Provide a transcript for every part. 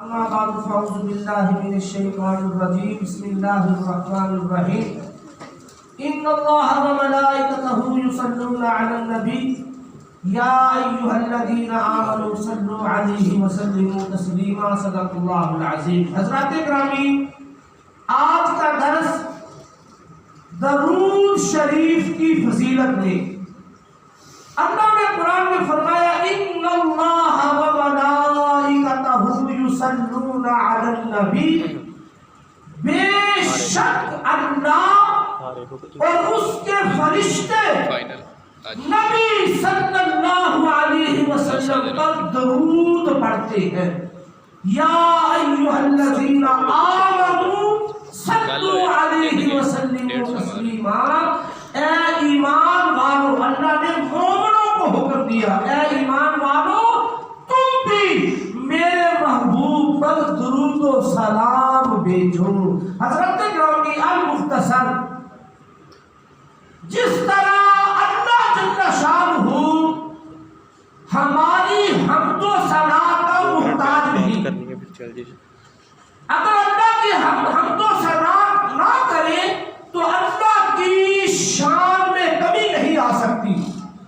أما بعد فأعوذ بالله من الشيطان الرجيم بسم الله الرحمن الرحيم إن الله وملائكته يصلون على النبي يا أيها الذين آمنوا صلوا عليه وسلموا تسليما صدق الله العظيم. حضرات گرامی، آج کا درس درود شریف کی فضیلت میں اللہ نے قرآن میں فرمایا ان اللہ وملائکتہ یصلون علی النبی، بے شک اللہ اور اس کے فرشتے نبی صلی اللہ علیہ وسلم پر درود پڑھتے ہیں. یا ایھا الذین آمنوا صلوا علیہ وسلموا تسلیما، اے ایمان والو، اللہ نے مومنوں کو حکم دیا، اے ایمان والو تم بھی میرے محبوب پر درود و سلام بھیجو. حضرت گرامی المختصر، جس طرح اللہ جل شانہ ہماری حمد و ثنا کا محتاج نہیں، اگر اللہ کی حمد و ثنا نہ کرے تو اللہ کی شان میں کمی نہیں آ سکتی.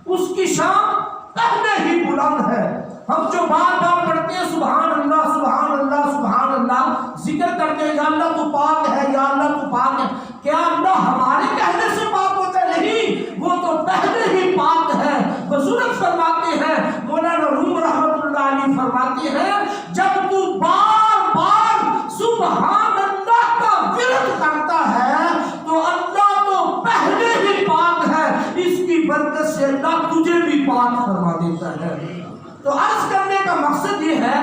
اس کی شان پہلے ہی بلند ہے. ہم جو بار بار پڑھتے ہیں سبحان اللہ سبحان اللہ سبحان اللہ، ذکر کرتے ہیں یا اللہ تو پاک ہے، یا اللہ تو پاک ہے، کیا اللہ ہمارے کہنے سے پاک ہوتا ہے؟ نہیں، وہ تو پہلے ہی پاک ہے. بزرگ فرماتے ہیں، مولانا روم رحمۃ اللہ علیہ فرماتے ہیں، جب تو بار بار سبحان اللہ کا ورد کرتا ہے تو اللہ تو پہلے ہی پاک ہے، اس کی برکت سے اللہ تجھے بھی پاک فرما دیتا ہے. تو عرض کرنے کا مقصد یہ ہے،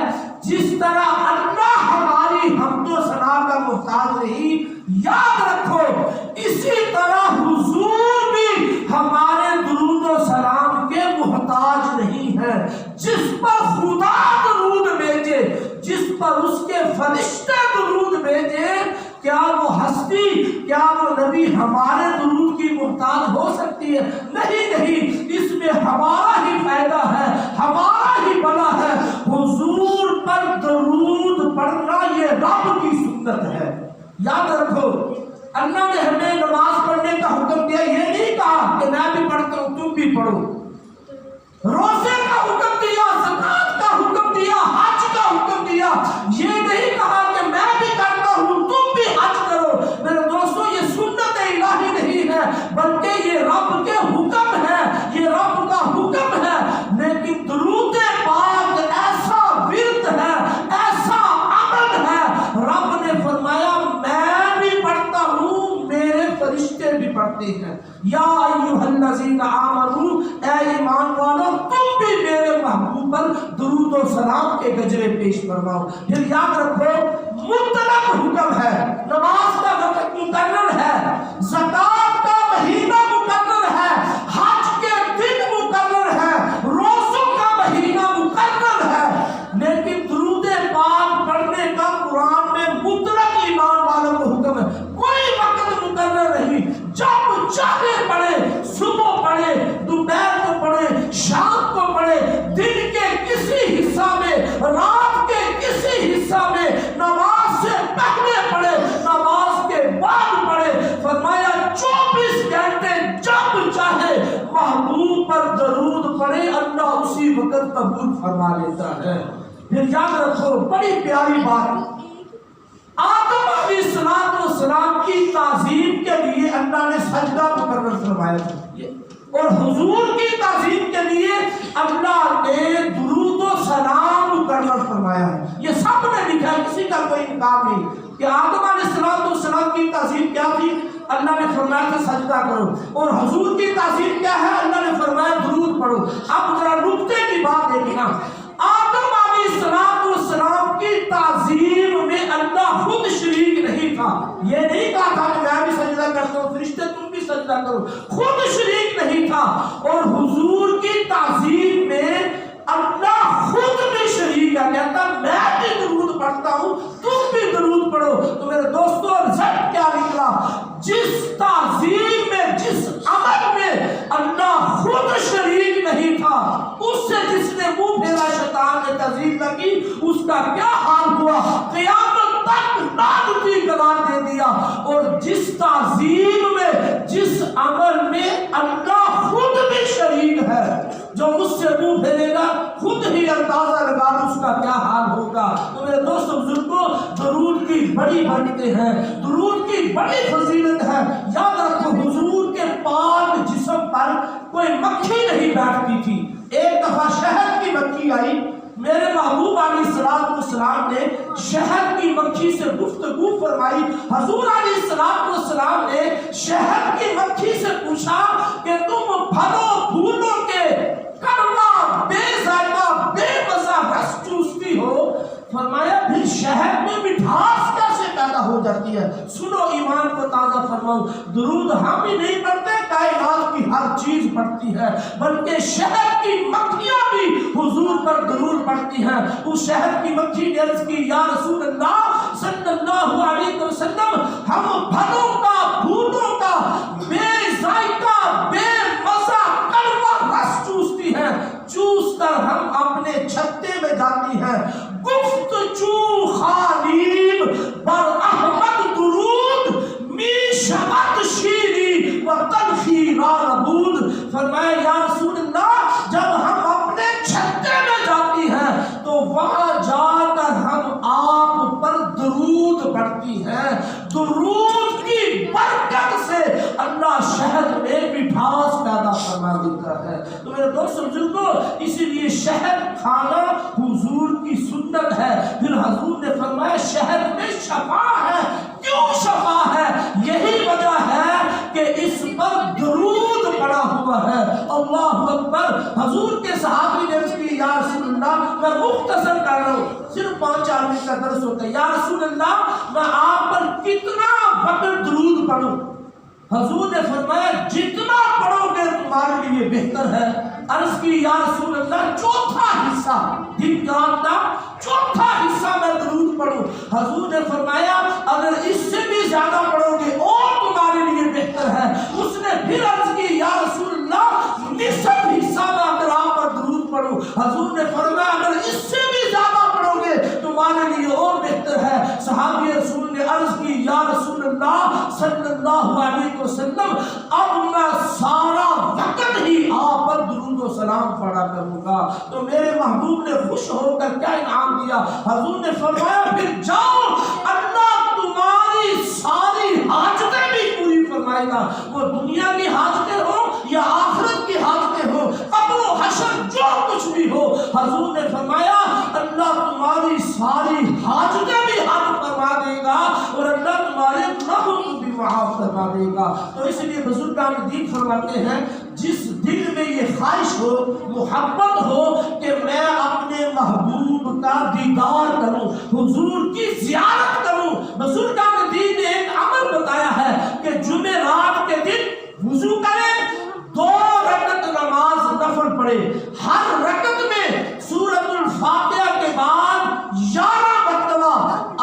جس طرح اللہ ہماری حمد و ثنا کا محتاج نہیں، یاد رکھو اسی طرح حضور بھی ہمارے درود و سلام کے محتاج نہیں ہے. جس پر خدا درود بھیجے، جس پر اس کے فرشتے درود بھیجے، کیا وہ ہستی، کیا وہ نبی ہمارے درود کی محتاج ہو سکتی ہے؟ نہیں نہیں، اس میں ہمارا ہی فائدہ ہے، ہمارا ہی بلا ہے. حضور پر درود پڑھنا یہ رب کی سنت ہے. یاد رکھو، اللہ نے ہمیں نماز پڑھنے کا حکم دیا، یہ نہیں کہا کہ میں بھی پڑھتا ہوں تم بھی پڑھو. روزے کا حکم دیا، زکات کا حکم دیا، حج کا حکم دیا. یہ نہیں کہا کہ میں بھی کرتا ہوں تم بھی حج کرو. میرے دوستو، یہ سنت الہی نہیں ہے، بلکہ یہ رب کے حکم ہے، یہ رب کا حکم ہے. لیکن درود پاک ایسا ورد ہے، ایسا عمل ہے، رب نے فرمایا میں بھی پڑھتا ہوں، میرے فرشتے بھی پڑھتے ہیں. یا ایھا الذین آمنوا، اے ایمان والو تم بھی میرے محبوب پر درود و سلام کے گجرے پیش فرماؤ. پھر یاد رکھو، مطلق حکم ہے، نماز کا وقت مقرر ہے، زکات کا مہینہ مقرر ہے، حج کے دن مقرر ہے، روزوں کا مہینہ مقرر ہے. لیکن درود پاک پڑھنے کا قرآن میں مطلق ایمان والوں کو حکم ہے. کوئی وقت مقرر نہیں، جب چاہے پڑھے، صبح پڑھے، دوپہر کو پڑھے، شام کو پڑھے، دن کے کسی حصہ میں، رات کے کسی حصہ میں، نماز سے پہلے پڑھے، نماز کے بعد پڑھے. فرمایا 24 گھنٹے جب چاہے محبوب پر درود پڑھے، اللہ اسی وقت قبول فرما لیتا ہے. پھر یاد رکھو، بڑی پیاری بات، آدم علیہ السلام کی تعظیم کے لیے اللہ نے سجدہ مقرر فرمایا تھا، اور حضور کی تعظیم کے لیے اللہ نے درود و سلام مقرر فرمایا ہے. یہ سب نے لکھا ہے، کسی کا کوئی انکار نہیں کہ آدم علیہ السلام کی تعظیم کیا تھی. اللہ نے فرمایا کہ سجدہ کرو، اور حضور کی تعظیم کیا ہے؟ اللہ نے فرمایا درود پڑھو. اب ذرا نکتے کی بات دیکھنا، آدم علیہ السلام کی تعظیم میں اللہ خود شریک نہیں تھا. یہ نہیں کہا تھا کہ میں بھی سجدہ کرتا ہوں، فرشتے تم بھی سجدہ کرو، خود شریک نہیں تھا. اور حضور کی تعظیم میں اللہ خود بھی شریک ہے، کہتا میں بھی درود پڑھتا ہوں تم بھی درود پڑھو. تو میرے دوستو، رزلٹ کیا نکلا؟ جس تعظیم میں، جس عمل میں اللہ خود شریک نہیں تھا، اس سے جس نے منہ پھیرا شیطان نے نے تعظیم نہ کی اس کا کیا حال ہوا؟ قیامت تک لعنتی قرار دے دیا۔ اور جس تعظیم میں، جس عمل میں اللہ خود بھی شریک ہے، جو اس سے منہ پھیرے گا خود ہی اندازہ لگا اس کا کیا حال ہوگا۔ تو میرے دوستو بزرگوں، درود کی بڑی برکتیں ہیں، درود کی بڑی فضیلت ہے۔ یاد رکھو حضور کے پاک جسم پر کوئی مکھی نہیں بیٹھتی تھی۔ ایک دفعہ شہد کی مکھی آئی، میرے محبوب علیہ السلام نے شہد کی مکھی سے گفتگو فرمائی۔ حضور علیہ السلام نے شہد کی مکھی سے پوچھا کہ تم پھلوں پھولوں کے کڑوا بے ذائقہ بے مزہ رس چوستی ہو، فرمایا پھر شہد میں مٹھاس کیسے پیدا ہو جاتی ہے؟ سنو ایمان کو تازہ فرماؤ، درود ہم ہی نہیں پڑھتے، کائنات کی ہر چیز پڑھتی ہے، بلکہ شہد کی مکھیاں بھی حضور پر درود پڑھتی ہیں۔ اس شہد کی مکھی نے عرض کی، یا رسول اللہ صلی اللہ علیہ وسلم، ہم پھلوں کا پھولوں کا بے ذائقہ بے مزہ کڑوا رس چوستی ہیں، چوس کر ہم اپنے چھتے میں جاتی ہیں۔ گفت چو خالیم بر احمد درود می شبت شیری و تلخی را نبود۔ فرمایا یا رسول اللہ، جب ہم اپنے چھتے میں جاتی ہیں تو وہاں جا کر ہم آپ پر درود پڑھتی ہیں۔ درود کی برکت سے اللہ شہد میں مٹھاس پیدا فرما دیتا ہے۔ تو میرے دوست بزرگوں، اسی لیے شہد کھانا حضور کی سنت ہے۔ پھر حضور نے فرمایا شہد میں شفا ہے۔ کیوں شفا ہے؟ یہی وجہ ہے کہ اس پر درود پڑا ہوا ہے۔ اللہ اکبر۔ حضور کے صحابی نے عرض کی، یا رسول اللہ، میں مختصر کر رہا ہوں، صرف 5-4 منٹ کا درس ہوتا ہے، یا رسول اللہ میں آپ پر کتنا وقت درود پڑھوں؟ حضور نے فرمایا جتنا پڑھو گے تمہارے لیے بہتر ہے۔ عرض کی، یا رسول اللہ چوتھا حصہ، دن رات کا چوتھا حصہ میں درود پڑھوں؟ حضور نے فرمایا اگر اس سے بھی زیادہ پڑھو گے اور تمہارے لیے بہتر ہے۔ اس نے پھر عرض کی، یا رسول اللہ نصف حصہ میں اگر آپ پر درود پڑھوں؟ حضور نے فرمایا اگر اس سے بھی زیادہ پڑھو گے تمہارے لیے اور بہتر ہے۔ صحابی رسول نے عرض کی، یا رسول اللہ صلی اللہ علیہ وسلم، اب میں سارا وقت ہی آپ پر درود و سلام پڑھا کروں گا۔ تو میرے محبوب نے خوش ہو کر کیا انعام دیا؟ حضور نے فرمایا پھر جاؤ، اللہ تمہاری ساری حاجتیں بھی پوری فرمائے گا، وہ دنیا کی حاجتیں ہو یا آخرت کی حاجتیں ہو، قبر و حشر جو کچھ بھی ہو۔ حضور نے فرمایا اللہ تمہاری ساری حاجتیں بھی حل فرما دے گا اور اللہ تمہارے گناہوں کو بھی معاف فرما دے گا۔ تو اس لیے بزرگان دین فرماتے ہیں جس دل میں یہ خواہش ہو، محبت ہو کہ میں اپنے محبوب کا دیدار کروں، حضور کی زیارت کروں، بزرگان دین نے ایک عمل بتایا ہے کہ جمعرات کے دن وضو کریں، 2 رکعت نماز نفل پڑھے، ہر رکعت میں سورۃ الفاتحہ کے بعد 11 مرتبہ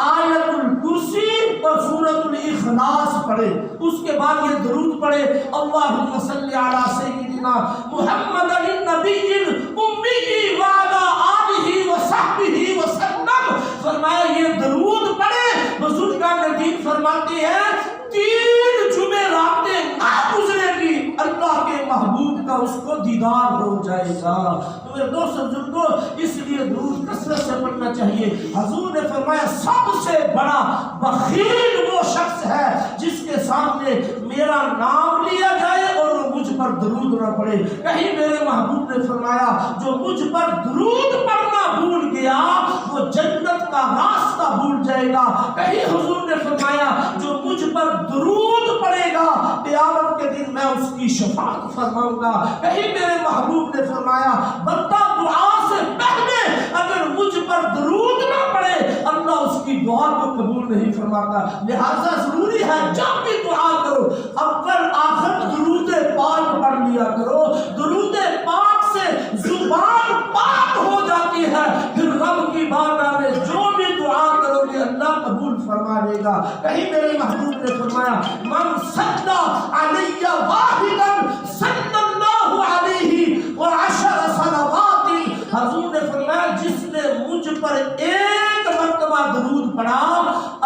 آیت الکرسی اور سورۃ الاخلاص پڑھے، اس کے بعد یہ درود پڑھے، اللہم صلی علی سیدنا محمد النبی الامی وعلی آلہ وصحبہ وسلم۔ فرمایا یہ درود پڑھے، بزرگان دین فرماتے ہیں 3 جمعراتیں نہ گزرے گی اللہ کے محبوب کا اس کو دیدار ہو جائے گا۔ تو میرے دوست بزرگوں، اس لیے درود کثرت سے پڑھنا چاہیے۔ حضور نے فرمایا سب سے بڑا بخیل وہ شخص ہے جس کے سامنے میرا نام لیا جائے اور وہ مجھ پر درود نہ پڑھے۔ کہیں میرے محبوب نے فرمایا جو مجھ پر درود پڑھنا بھول گیا وہ جنت کا راستہ بھول جائے گا۔ کہیں حضور نے فرمایا جو مجھ پر درود پڑھے گا قیامت کے دن میں اس کی شفاعت فرماؤں گا۔ کہیں میرے محبوب نے فرمایا بندہ دعا سے پہلے اگر مجھ پر درود نہ پڑے اللہ اس کی دعا کو قبول نہیں فرماتا۔ لہذا ضروری ہے جب بھی دعا کرو اول آخر درود پاک پڑھ لیا کرو۔ درود پاک سے زبان پاک ہو جاتی ہے، پھر رب کی بارگاہ میں جو بھی دعا کرو گے اللہ قبول فرما لے گا۔ کہیں میرے محبوب نے فرمایا من صلی علی واحدا صلی اللہ علیہ وعشر صلوات، حضور نے فرمایا جس نے پر ایک مرتبہ درود پڑھا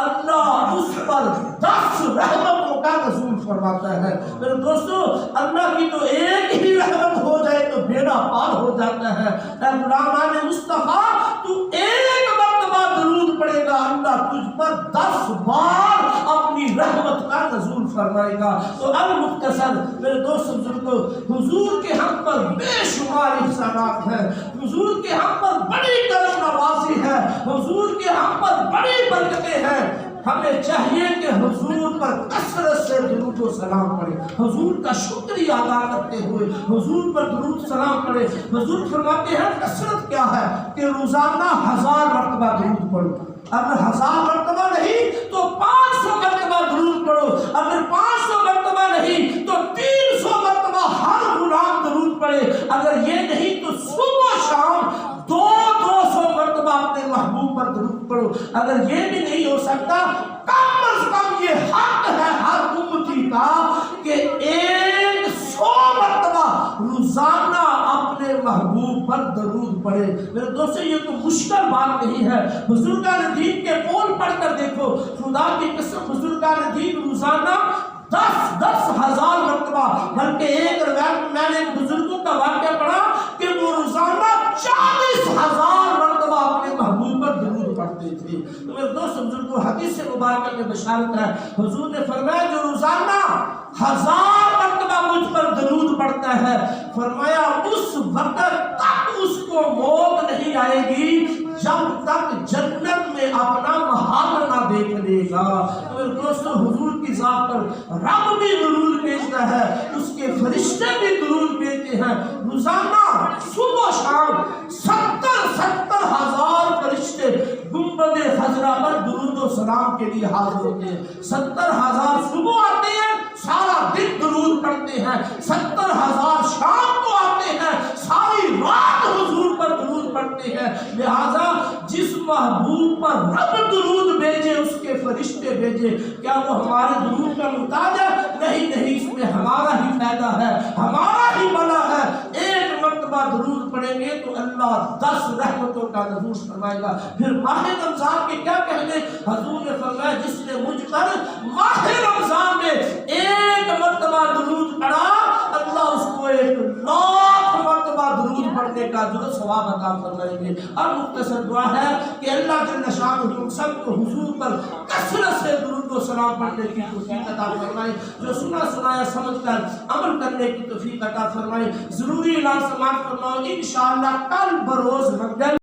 اللہ اس پر 10 رحمتوں کا نزول فرماتا ہے۔ میرے دوستو اللہ کی تو ایک ہی رحمت ہو جائے تو بیڑا پار ہو جاتا ہے۔ اے غلامان مصطفیٰ تو ایک مرتبہ درود پڑھے گا اللہ تجھ پر 10 بار اپنی رحمت کا نزول فرمائے گا۔ تو المختصر میرے دوست بزرگوں حضور کے ہم پر بے شمار احسانات ہیں، حضور کے ہم پر بڑی کرم نوازی ہے، حضور کے ہم پر بڑی برکتیں ہیں۔ ہمیں چاہیے کہ حضور پر کثرت سے درود و سلام پڑھیں، حضور کا شکریہ ادا کرتے ہوئے حضور پر درود سلام پڑھیں۔ حضور فرماتے ہیں کثرت کیا ہے کہ روزانہ 1000 مرتبہ درود پڑھو، اگر 1000 مرتبہ نہیں تو 500 مرتبہ درود پڑھو، اگر 500 مرتبہ نہیں تو 300 مرتبہ ہر غلام درود پڑھے، اگر یہ نہیں تو صبح شام 200 مرتبہ اپنے محبوب پر درود پڑھو، اگر یہ بھی نہیں ہو سکتا کم از کم یہ حق ہے ہر امتی کا کہ 100 مرتبہ روزانہ اپنے محبوب پر درود پڑھے۔ میرے دوستو یہ تو مشکل بات نہیں ہے، بزرگان دین کے قول پڑھ کر دیکھو، خدا کی قسم بزرگان دین روزانہ 10,000 مرتبہ، بلکہ ایک روایت میں نے ایک بزرگوں کا واقعہ پڑھا کہ وہ روزانہ 40,000 مرتبہ اپنے محبوب پر درود پڑھتے تھے۔ تو میرے دوست بزرگوں حدیث مبارکہ میں بشارت ہے، حضور نے فرمایا جو روزانہ 1000 مرتبہ مجھ پر درود پڑھتا ہے، فرمایا اس وقت تک اس کو موت نہیں آئے گی جب تک جنت میں اپنا محل نہ دیکھ لے گا۔ تو میرے دوستو حضور کی ذات پر رب بھی درود بھیجتا ہے، اس کے فرشتے بھی درود بھیجتے ہیں، روزانہ صبح شام 70 ہزار فرشتے گنبد خضرا پر درود و سلام کے لیے حاضر ہوتے ہیں۔ 70,000 صبح آتے ہیں، سارا دن درود پڑھتے ہیں، 70,000 شام کو آتے ہیں، ساری رات حضور پر درود پڑھتے ہیں۔ لہذا جس محبوب پر رب درود بھیجے اس کے فرشتے بھیجے، کیا وہ ہمارے درود کا محتاج ہے؟ نہیں، اس میں ہمارا ہی فائدہ ہے، ہمارا ہی بھلا ہے۔ ایک مرتبہ درود پڑھیں گے تو اللہ 10 رحمتوں کا نزول فرمائے گا۔ پھر ماہ رمضان کے کیا کہنے، حضور نے فرمایا جس نے مجھ پر ماہ رمضان میں ایک مرتبہ درود پڑھا اللہ اس کو 1,00,000 مرتبہ درود پڑھنے کا جو ثواب عطا فرمائیں گے۔ اب مختصر دعا ہے کہ اللہ جل شانہ ہم سب کو حضور پر کثرت سے درود و سلام پڑھنے کی توفیق عطا فرمائے، جو سنا سنایا سمجھ کر عمل کرنے کی توفیق عطا فرمائے۔ ضروری اعلان سماعت فرماؤ، انشاءاللہ کل بروز منگل